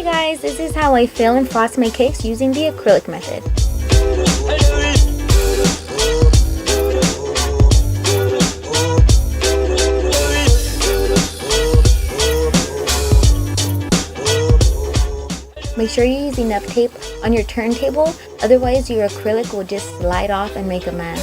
Hi guys, this is how I fill and frost my cakes using the acrylic method. Make sure you use enough tape on your turntable, otherwise your acrylic will just slide off and make a mess.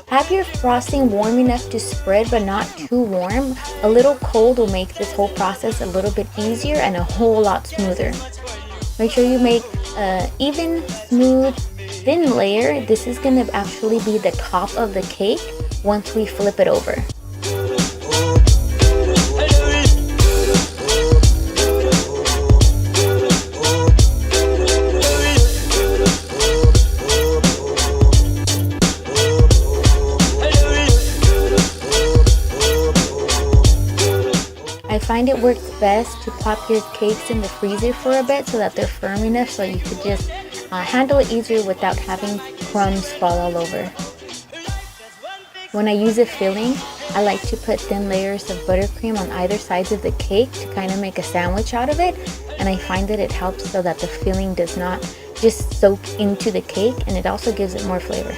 Have your frosting warm enough to spread but not too warm. A little cold will make this whole process a little bit easier and a whole lot smoother. Make sure you make an even, smooth, thin layer. This is going to actually be the top of the cake once we flip it over. I find it works best to pop your cakes in the freezer for a bit so that they're firm enough so you could just handle it easier without having crumbs fall all over. When I use a filling, I like to put thin layers of buttercream on either sides of the cake to kind of make a sandwich out of it, and I find that it helps so that the filling does not just soak into the cake, and it also gives it more flavor.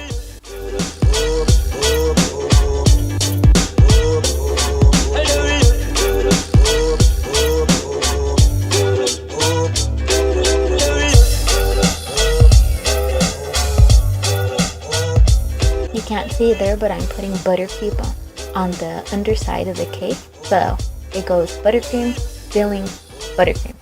You can't see it there, but I'm putting buttercream on the underside of the cake. So it goes buttercream, filling, buttercream.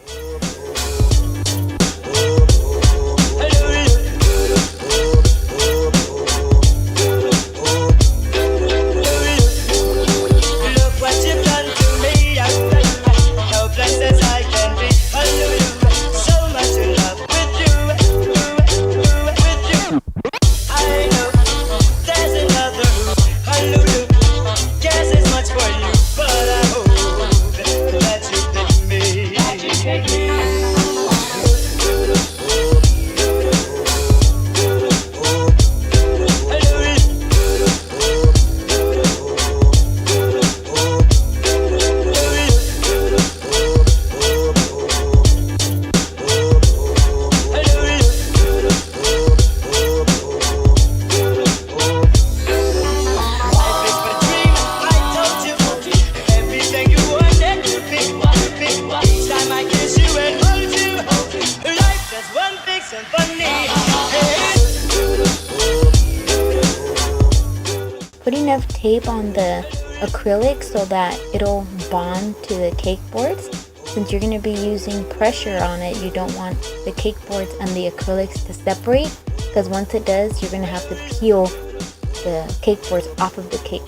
Put enough tape on the acrylic so that it'll bond to the cake boards. Since you're going to be using pressure on it, you don't want the cake boards and the acrylics to separate, because once it does, you're going to have to peel the cake boards off of the cake.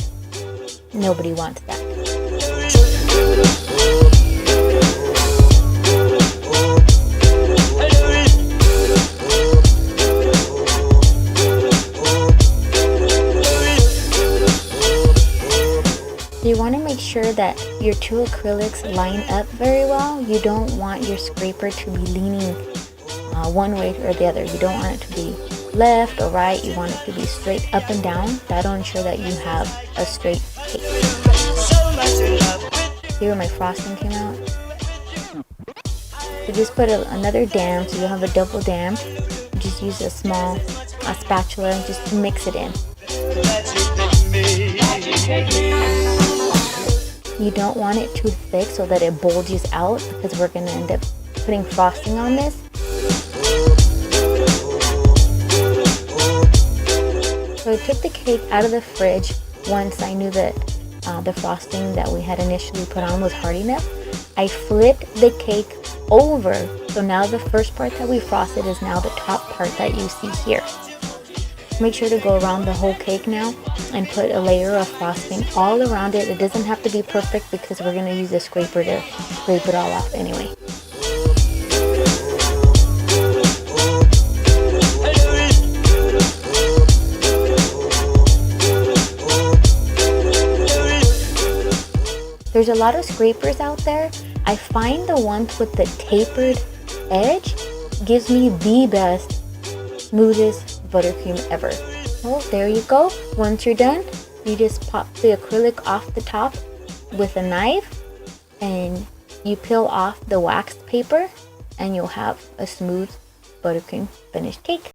Nobody wants that. You want to make sure that your two acrylics line up very well. You don't want your scraper to be leaning one way or the other. You don't want it to be left or right. You want it to be straight up and down. That'll ensure that you have a straight cake. See where my frosting came out? So just put another dam, so you'll have a double dam. Just use a small spatula and just mix it in. You don't want it too thick so that it bulges out, because we're going to end up putting frosting on this. So I took the cake out of the fridge once I knew that the frosting that we had initially put on was hard enough. I flipped the cake over, so now the first part that we frosted is now the top part that you see here. Make sure to go around the whole cake now and put a layer of frosting all around it. It doesn't have to be perfect because we're going to use a scraper to scrape it all off anyway. There's a lot of scrapers out there. I find the ones with the tapered edge gives me the best, smoothest buttercream ever. Well, there you go. Once you're done, You just pop the acrylic off the top with a knife and you peel off the waxed paper and you'll have a smooth buttercream finished cake.